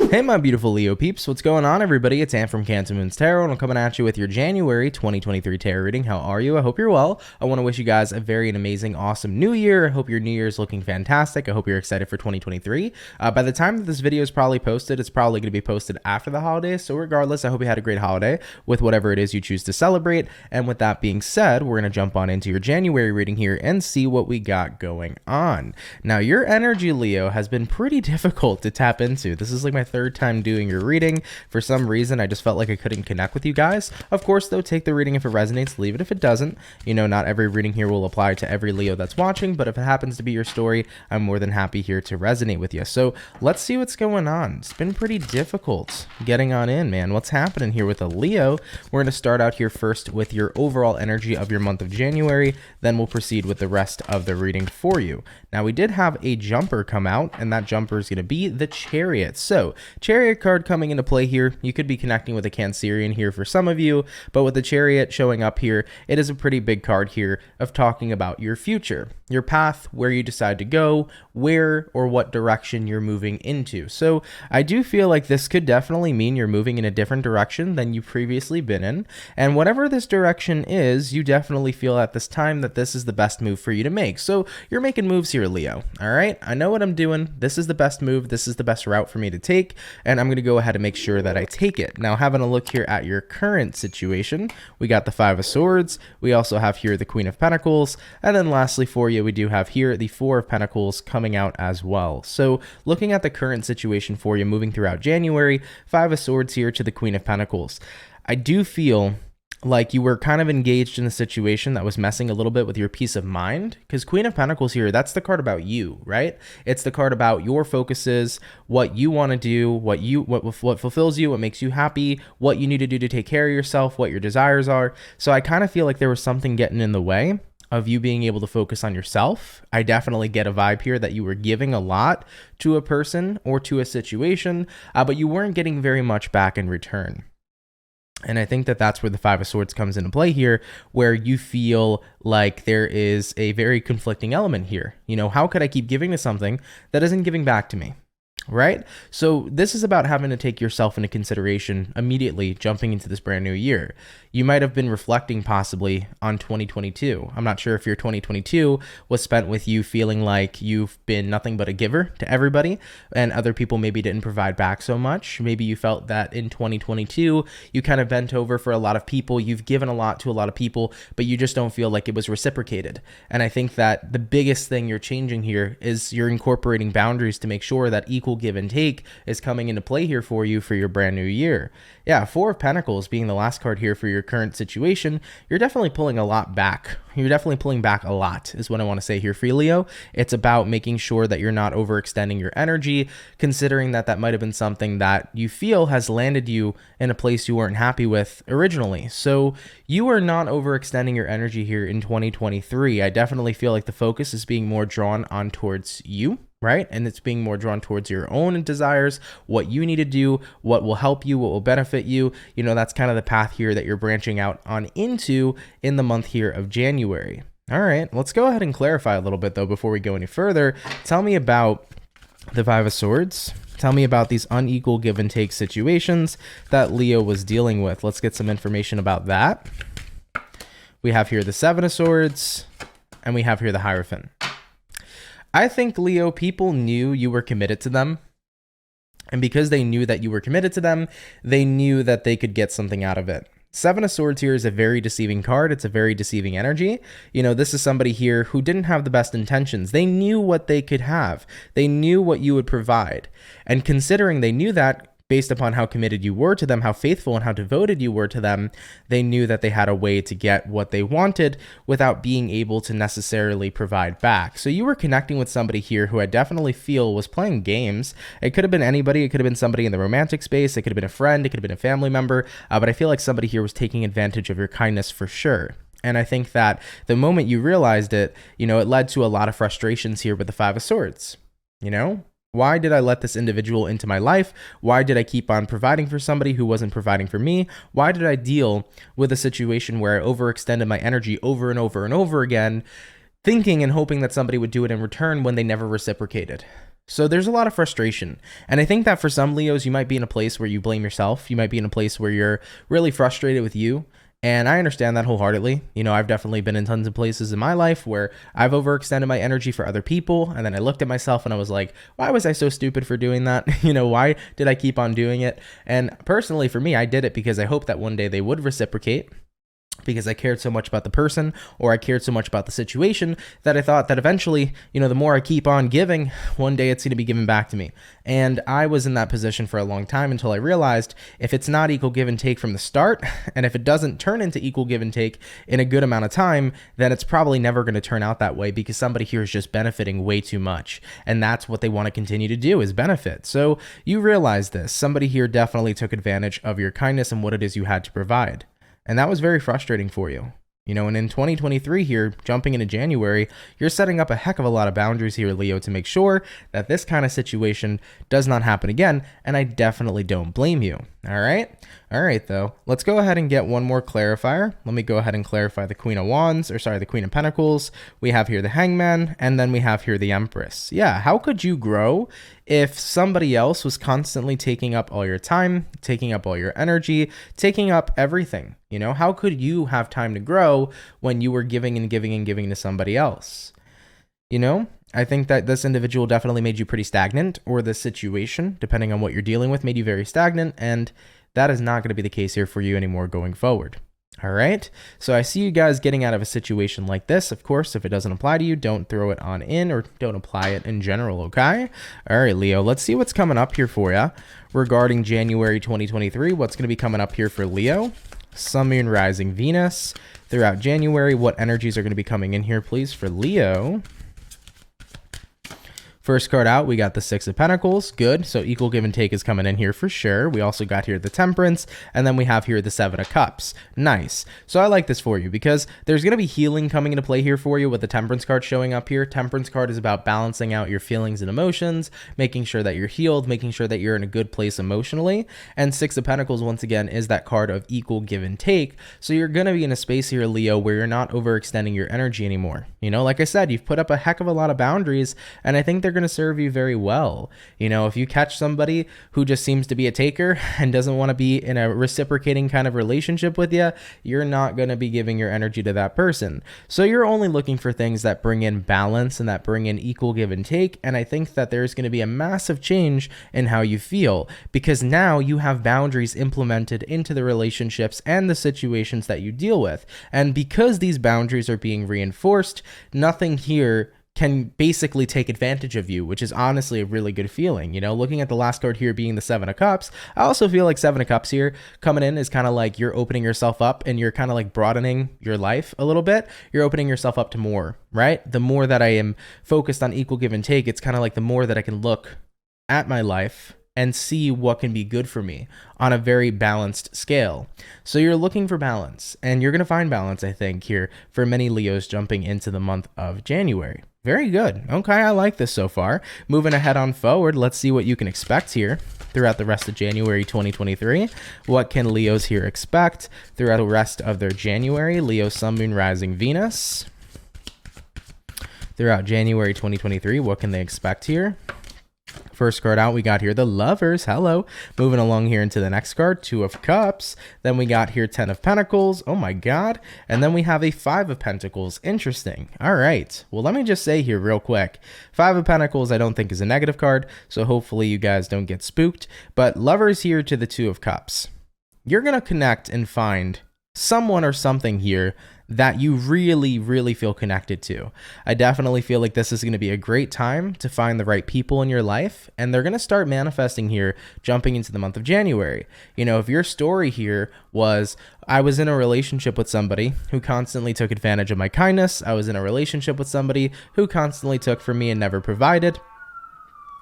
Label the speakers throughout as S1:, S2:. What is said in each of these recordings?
S1: Hey my beautiful Leo peeps, what's going on everybody? It's Ant from CancerMoonsTarot and I'm coming at you with your January 2023 tarot reading. How are you? I hope you're well. I want to wish you guys a very amazing, awesome new year. I hope your new year is looking fantastic. I hope you're excited for 2023. By the time that this video is probably posted, it's probably going to be posted after the holidays. So regardless, I hope you had a great holiday with whatever it is you choose to celebrate. And with that being said, we're going to jump on into your January reading here and see what we got going on. Now, your energy, Leo, has been pretty difficult to tap into. This is like my third time doing your reading. For some reason, I just felt like I couldn't connect with you guys. Of course, though, take the reading if it resonates, leave it if it doesn't. You know, not every reading here will apply to every Leo that's watching, but if it happens to be your story, I'm more than happy here to resonate with you. So let's see what's going on. It's been pretty difficult getting on in, man. What's happening here with a Leo? We're going to start out here first with your overall energy of your month of January, then we'll proceed with the rest of the reading for you. Now, we did have a jumper come out, and that jumper is going to be the Chariot. So, Chariot card coming into play here. You could be connecting with a Cancerian here for some of you, but with the Chariot showing up here, it is a pretty big card here of talking about your future, your path, where you decide to go, where or what direction you're moving into. So I do feel like this could definitely mean you're moving in a different direction than you've previously been in. And whatever this direction is, you definitely feel at this time that this is the best move for you to make. So you're making moves here, Leo. All right. I know what I'm doing. This is the best move. This is the best route for me to take. And I'm going to go ahead and make sure that I take it. Now, having a look here at your current situation, we got the Five of Swords. We also have here the Queen of Pentacles. And then lastly for you, we do have here the Four of Pentacles coming out as well. So looking at the current situation for you moving throughout January, Five of Swords here to the Queen of Pentacles. I do feel like you were kind of engaged in a situation that was messing a little bit with your peace of mind, because Queen of Pentacles here, that's the card about you, right? It's the card about your focuses, what you want to do, what fulfills you, what makes you happy, what you need to do to take care of yourself, what your desires are. So I kind of feel like there was something getting in the way of you being able to focus on yourself. I definitely get a vibe here that you were giving a lot to a person or to a situation, but you weren't getting very much back in return. And I think that that's where the Five of Swords comes into play here, where you feel like there is a very conflicting element here. You know, how could I keep giving to something that isn't giving back to me? Right? So this is about having to take yourself into consideration immediately jumping into this brand new year. You might have been reflecting possibly on 2022. I'm not sure if your 2022 was spent with you feeling like you've been nothing but a giver to everybody and other people maybe didn't provide back so much. Maybe you felt that in 2022, you kind of bent over for a lot of people. You've given a lot to a lot of people, but you just don't feel like it was reciprocated. And I think that the biggest thing you're changing here is you're incorporating boundaries to make sure that equal give and take is coming into play here for you for your brand new year. Yeah, Four of Pentacles being the last card here for your current situation, you're definitely pulling a lot back. You're definitely pulling back a lot is what I want to say here for you, Leo. It's about making sure that you're not overextending your energy, considering that that might have been something that you feel has landed you in a place you weren't happy with originally. So you are not overextending your energy here in 2023. I definitely feel like the focus is being more drawn on towards you, right? And it's being more drawn towards your own desires, what you need to do, what will help you, what will benefit you. You know, that's kind of the path here that you're branching out on into in the month here of January. All right, let's go ahead and clarify a little bit though before we go any further. Tell me about the Five of Swords. Tell me about these unequal give and take situations that Leo was dealing with. Let's get some information about that. We have here the Seven of Swords and we have here the Hierophant. I think, Leo, people knew you were committed to them. And because they knew that you were committed to them, they knew that they could get something out of it. Seven of Swords here is a very deceiving card. It's a very deceiving energy. You know, this is somebody here who didn't have the best intentions. They knew what they could have. They knew what you would provide. And considering they knew that, based upon how committed you were to them, how faithful and how devoted you were to them, they knew that they had a way to get what they wanted without being able to necessarily provide back. So you were connecting with somebody here who I definitely feel was playing games. It could have been anybody. It could have been somebody in the romantic space. It could have been a friend. It could have been a family member. But I feel like somebody here was taking advantage of your kindness for sure. And I think that the moment you realized it, you know, it led to a lot of frustrations here with the Five of Swords. You know, why did I let this individual into my life? Why did I keep on providing for somebody who wasn't providing for me? Why did I deal with a situation where I overextended my energy over and over and over again, thinking and hoping that somebody would do it in return when they never reciprocated? So there's a lot of frustration. And I think that for some Leos, you might be in a place where you blame yourself. You might be in a place where you're really frustrated with you. And I understand that wholeheartedly. You know, I've definitely been in tons of places in my life where I've overextended my energy for other people. And then I looked at myself and I was like, why was I so stupid for doing that? You know, why did I keep on doing it? And personally, for me, I did it because I hoped that one day they would reciprocate, because I cared so much about the person, or I cared so much about the situation, that I thought that eventually, you know, the more I keep on giving, one day it's going to be given back to me. And I was in that position for a long time until I realized if it's not equal give and take from the start, and if it doesn't turn into equal give and take in a good amount of time, then it's probably never going to turn out that way, because somebody here is just benefiting way too much. And that's what they want to continue to do, is benefit. So you realize this. Somebody here definitely took advantage of your kindness and what it is you had to provide. And that was very frustrating for you. You know, and in 2023 here, jumping into January, you're setting up a heck of a lot of boundaries here, Leo, to make sure that this kind of situation does not happen again. And I definitely don't blame you. All right. All right, though. Let's go ahead and get one more clarifier. Let me go ahead and clarify the Queen of Wands, or sorry, the Queen of Pentacles. We have here the Hangman, and then we have here the Empress. Yeah, how could you grow if somebody else was constantly taking up all your time, taking up all your energy, taking up everything? You know, how could you have time to grow when you were giving and giving and giving to somebody else? You know, I think that this individual definitely made you pretty stagnant, or this situation, depending on what you're dealing with, made you very stagnant, and that is not going to be the case here for you anymore going forward. All right. So I see you guys getting out of a situation like this. Of course, if it doesn't apply to you, don't throw it on in, or don't apply it in general. Okay. All right, Leo, let's see what's coming up here for you regarding January 2023. What's going to be coming up here for Leo? Sun, Moon, Rising, Venus throughout January. What energies are going to be coming in here, please, for Leo? First card out, we got the Six of Pentacles. Good. So equal give and take is coming in here for sure. We also got here the Temperance, and then we have here the Seven of Cups. Nice. So I like this for you because there's going to be healing coming into play here for you with the Temperance card showing up here. Temperance card is about balancing out your feelings and emotions, making sure that you're healed, making sure that you're in a good place emotionally. And Six of Pentacles, once again, is that card of equal give and take. So you're going to be in a space here, Leo, where you're not overextending your energy anymore. You know, like I said, you've put up a heck of a lot of boundaries, and I think they're going to serve you very well. You know, if you catch somebody who just seems to be a taker and doesn't want to be in a reciprocating kind of relationship with you, you're not going to be giving your energy to that person. So you're only looking for things that bring in balance and that bring in equal give and take. And I think that there's going to be a massive change in how you feel, because now you have boundaries implemented into the relationships and the situations that you deal with. And because these boundaries are being reinforced, nothing here can basically take advantage of you, which is honestly a really good feeling. You know, looking at the last card here being the Seven of Cups, I also feel like Seven of Cups here coming in is kind of like you're opening yourself up, and you're kind of like broadening your life a little bit. You're opening yourself up to more, right? The more that I am focused on equal give and take, it's kind of like the more that I can look at my life and see what can be good for me on a very balanced scale. So you're looking for balance, and you're going to find balance, I think, here for many Leos jumping into the month of January. Very good. Okay, I like this so far. Moving ahead on forward, let's see what you can expect here throughout the rest of January 2023. What can Leos here expect throughout the rest of their January? Leo, Sun, Moon, Rising, Venus. Throughout January 2023, what can they expect here? First card out, we got here the Lovers. Hello. Moving along here into the next card, Two of Cups. Then we got here Ten of Pentacles. Oh my God. And then we have a Five of Pentacles. Interesting. All right. Well, let me just say here real quick. Five of Pentacles I don't think is a negative card, so hopefully you guys don't get spooked. But Lovers here to the Two of Cups. You're going to connect and find someone or something here that you really, really feel connected to. I definitely feel like this is going to be a great time to find the right people in your life, and they're going to start manifesting here jumping into the month of January. You know, if your story here was, I was in a relationship with somebody who constantly took advantage of my kindness, I was in a relationship with somebody who constantly took from me and never provided.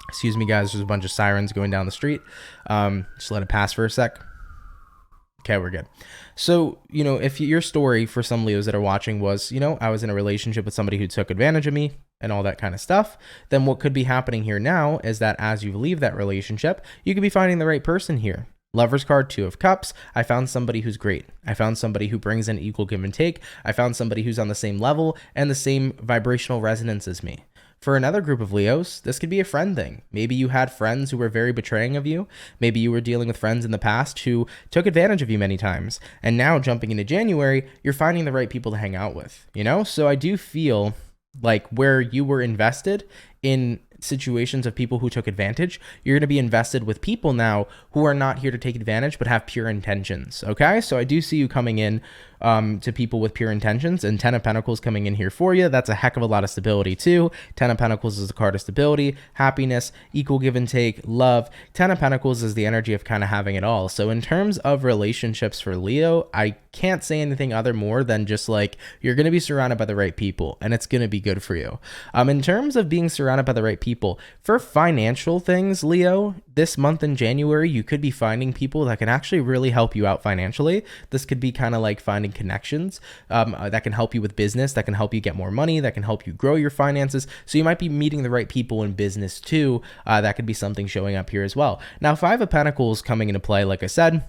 S1: Excuse me, guys, there's a bunch of sirens going down the street. Just let it pass for a sec. Okay, we're good. So, you know, if your story for some Leos that are watching was, you know, I was in a relationship with somebody who took advantage of me and all that kind of stuff, then what could be happening here now is that as you leave that relationship, you could be finding the right person here. Lover's card, Two of Cups. I found somebody who's great. I found somebody who brings in equal give and take. I found somebody who's on the same level and the same vibrational resonance as me. For another group of Leos, this could be a friend thing. Maybe you had friends who were very betraying of you. Maybe you were dealing with friends in the past who took advantage of you many times. And now jumping into January, you're finding the right people to hang out with, you know? So I do feel like where you were invested in situations of people who took advantage, you're going to be invested with people now who are not here to take advantage but have pure intentions. Okay, so I do see you coming in to people with pure intentions, and 10 of Pentacles coming in here for you. That's a heck of a lot of stability too. 10 of Pentacles is a card of stability, happiness, equal give and take, love. 10 of Pentacles is the energy of kind of having it all. So in terms of relationships for Leo, I can't say anything other more than just like you're going to be surrounded by the right people and it's going to be good for you. In terms of being surrounded by the right people, for financial things, Leo, this month in January, you could be finding people that can actually really help you out financially. This could be kind of like finding connections that can help you with business, that can help you get more money, that can help you grow your finances. So you might be meeting the right people in business too. That could be something showing up here as well. Now, 5 of Pentacles coming into play, like I said,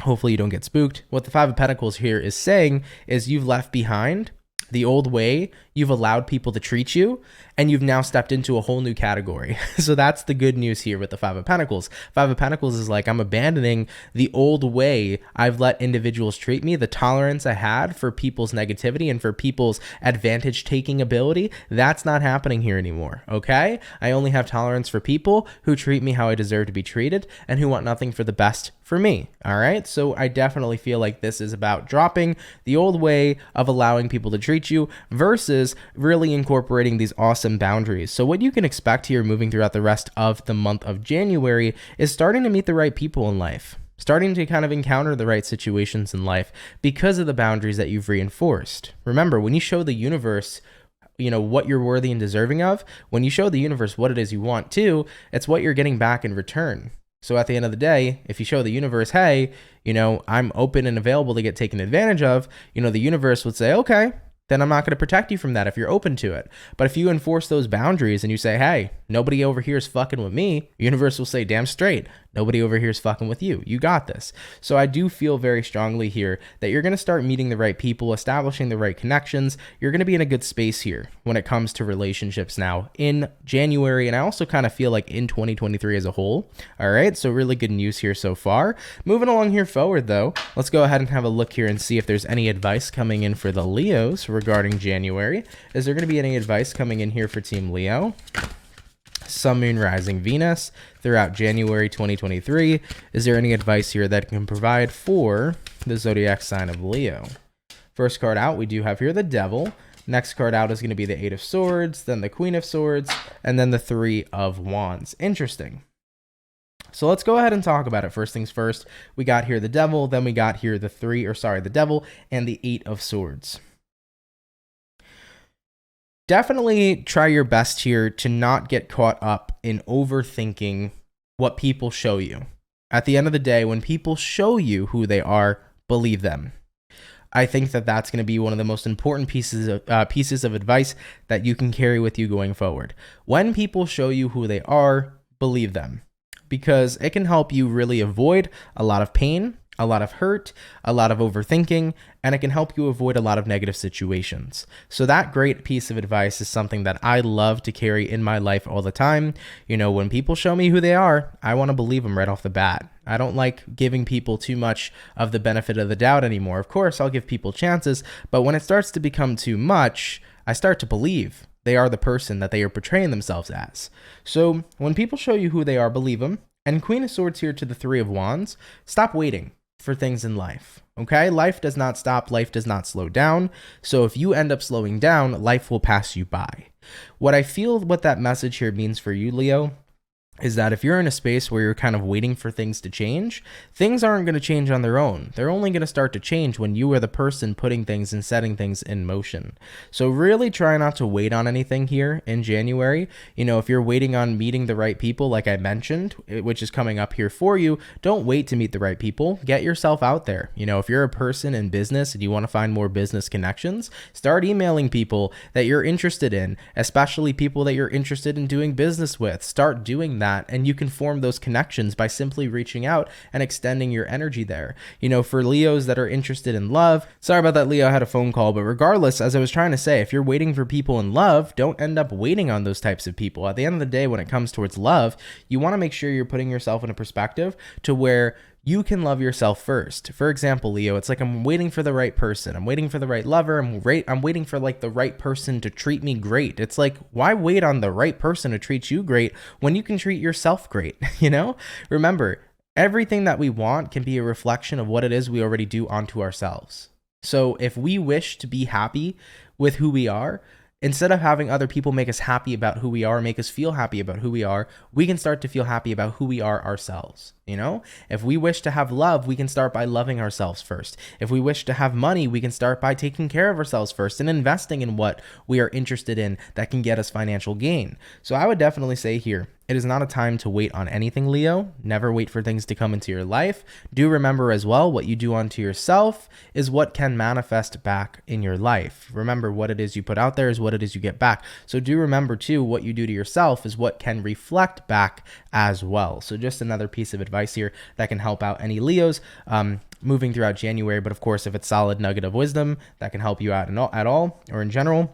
S1: hopefully you don't get spooked. What the 5 of Pentacles here is saying is you've left behind the old way you've allowed people to treat you, and you've now stepped into a whole new category. So that's the good news here with the 5 of Pentacles. 5 of Pentacles is like, I'm abandoning the old way I've let individuals treat me, the tolerance I had for people's negativity and for people's advantage taking ability. That's not happening here anymore, okay? I only have tolerance for people who treat me how I deserve to be treated and who want nothing for the best for me, all right? So I definitely feel like this is about dropping the old way of allowing people to treat you versus really incorporating these awesome boundaries. So what you can expect here moving throughout the rest of the month of January is starting to meet the right people in life, starting to kind of encounter the right situations in life because of the boundaries that you've reinforced. Remember, when you show the universe what you're worthy and deserving of, when you show the universe what it is you want to, it's what you're getting back in return. So at the end of the day, if you show the universe, hey, I'm open and available to get taken advantage of, the universe would say, okay, then I'm not going to protect you from that if you're open to it. But if you enforce those boundaries and you say, hey, nobody over here is fucking with me, the universe will say, damn straight, nobody over here is fucking with you. You got this. So I do feel very strongly here that you're going to start meeting the right people, establishing the right connections. You're going to be in a good space here when it comes to relationships now in January. And I also kind of feel like in 2023 as a whole. All right. So really good news here so far. Moving along here forward though, let's go ahead and have a look here and see if there's any advice coming in for the Leos regarding January. Is there going to be any advice coming in here for Team Leo? Sun, Moon, Rising, Venus throughout January 2023. Is there any advice here that can provide for the zodiac sign of Leo? First card out, we do have here the Devil. Next card out is going to be the 8 of Swords, then the Queen of Swords, and then the 3 of Wands. Interesting. So let's go ahead and talk about it. First things first, we got here the Devil, then we got here the Devil and the 8 of Swords. Definitely try your best here to not get caught up in overthinking what people show you. At the end of the day, when people show you who they are, believe them. I think that that's going to be one of the most important pieces of advice that you can carry with you going forward. When people show you who they are, believe them, because it can help you really avoid a lot of pain, a lot of hurt, a lot of overthinking, and it can help you avoid a lot of negative situations. So that great piece of advice is something that I love to carry in my life all the time. When people show me who they are, I want to believe them right off the bat. I don't like giving people too much of the benefit of the doubt anymore. Of course, I'll give people chances, but when it starts to become too much, I start to believe they are the person that they are portraying themselves as. So when people show you who they are, believe them. And Queen of Swords here to the 3 of Wands, stop waiting for things in life, okay? Life does not stop. Life does not slow down. So if you end up slowing down, life will pass you by. What I feel what that message here means for you, Leo, is that if you're in a space where you're kind of waiting for things to change, things aren't going to change on their own. They're only going to start to change when you are the person putting things and setting things in motion. So really try not to wait on anything here in January. If you're waiting on meeting the right people, like I mentioned, which is coming up here for you, don't wait to meet the right people. Get yourself out there. If you're a person in business and you want to find more business connections, start emailing people that you're interested in, especially people that you're interested in doing business with. Start doing that that, and you can form those connections by simply reaching out and extending your energy there. You know, for Leos that are interested in love, sorry about that, Leo, I had a phone call, but regardless, as I was trying to say, if you're waiting for people in love, don't end up waiting on those types of people. At the end of the day, when it comes towards love, you want to make sure you're putting yourself in a perspective to where you can love yourself first. For example, Leo, it's like I'm waiting for the right person. I'm waiting for the right lover. I'm waiting for like the right person to treat me great. It's like, why wait on the right person to treat you great when you can treat yourself great? You know, remember, everything that we want can be a reflection of what it is we already do onto ourselves. So if we wish to be happy with who we are, instead of having other people make us happy about who we are, make us feel happy about who we are, we can start to feel happy about who we are ourselves. You know, if we wish to have love, we can start by loving ourselves first. If we wish to have money, we can start by taking care of ourselves first and investing in what we are interested in that can get us financial gain. So I would definitely say here, it is not a time to wait on anything, Leo. Never wait for things to come into your life. Do remember as well, what you do unto yourself is what can manifest back in your life. Remember, what it is you put out there is what it is you get back. So do remember too, what you do to yourself is what can reflect back as well. So just another piece of advice here that can help out any Leos moving throughout January. But of course, if it's solid nugget of wisdom that can help you out at all or in general,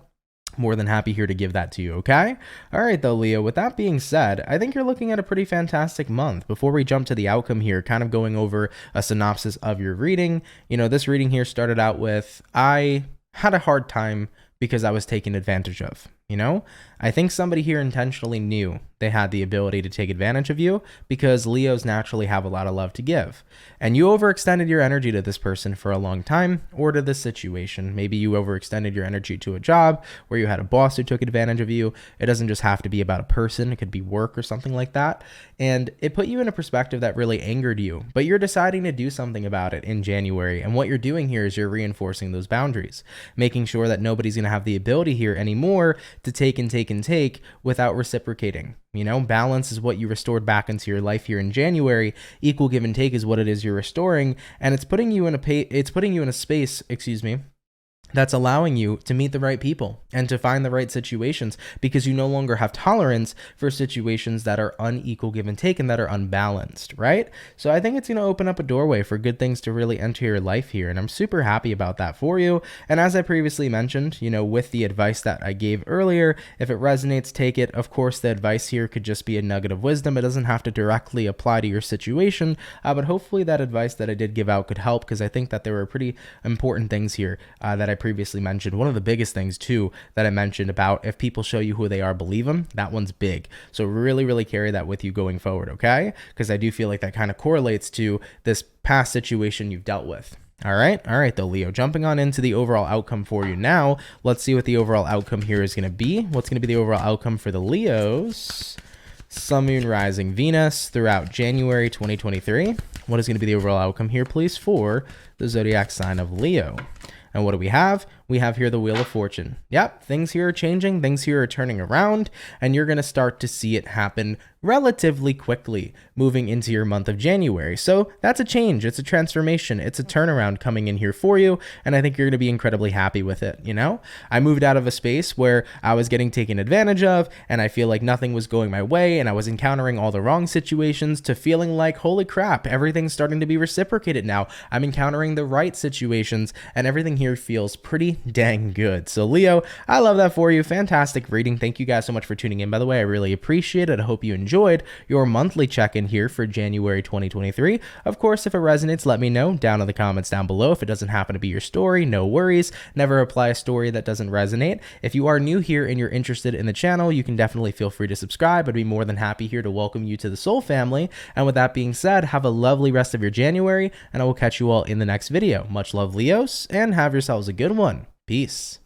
S1: more than happy here to give that to you, okay? All right, though, Leo, with that being said, I think you're looking at a pretty fantastic month. Before we jump to the outcome here, kind of going over a synopsis of your reading, you know, this reading here started out with, I had a hard time because I was taken advantage of, you know? I think somebody here intentionally knew they had the ability to take advantage of you because Leos naturally have a lot of love to give. And you overextended your energy to this person for a long time or to this situation. Maybe you overextended your energy to a job where you had a boss who took advantage of you. It doesn't just have to be about a person. It could be work or something like that. And it put you in a perspective that really angered you, but you're deciding to do something about it in January. And what you're doing here is you're reinforcing those boundaries, making sure that nobody's going to have the ability here anymore to take and take and take without reciprocating. You know, balance is what you restored back into your life here in January. Equal give and take is what it is you're restoring, and it's putting you in a space, that's allowing you to meet the right people and to find the right situations because you no longer have tolerance for situations that are unequal give and take and that are unbalanced, right? So I think it's going to open up a doorway for good things to really enter your life here, and I'm super happy about that for you. And as I previously mentioned, you know, with the advice that I gave earlier, if it resonates, take it. Of course, the advice here could just be a nugget of wisdom. It doesn't have to directly apply to your situation, but hopefully that advice that I did give out could help because I think that there were pretty important things here that I previously mentioned. One of the biggest things too that I mentioned about if people show you who they are, believe them, that one's big. So really carry that with you going forward, okay? Because I do feel like that kind of correlates to this past situation you've dealt with. All right though, Leo, jumping on into the overall outcome for you now. Let's see what the overall outcome here is going to be. What's going to be the overall outcome for the Leos? Sun, Moon, Rising, Venus throughout January 2023. What is going to be the overall outcome here, please, for the zodiac sign of Leo? And what do we have? We have here the Wheel of Fortune. Yep, things here are changing, things here are turning around, and you're going to start to see it happen relatively quickly moving into your month of January. So that's a change, it's a transformation, it's a turnaround coming in here for you, and I think you're going to be incredibly happy with it, you know? I moved out of a space where I was getting taken advantage of, and I feel like nothing was going my way, and I was encountering all the wrong situations, to feeling like, holy crap, everything's starting to be reciprocated now. I'm encountering the right situations, and everything here feels pretty dang good. So Leo, I love that for you. Fantastic reading. Thank you guys so much for tuning in. By the way, I really appreciate it. I hope you enjoyed your monthly check-in here for January 2023. Of course, if it resonates, let me know down in the comments down below. If it doesn't happen to be your story, no worries. Never apply a story that doesn't resonate. If you are new here and you're interested in the channel, you can definitely feel free to subscribe. I'd be more than happy here to welcome you to the Soul family. And with that being said, have a lovely rest of your January, and I will catch you all in the next video. Much love, Leos, and have yourselves a good one. Peace.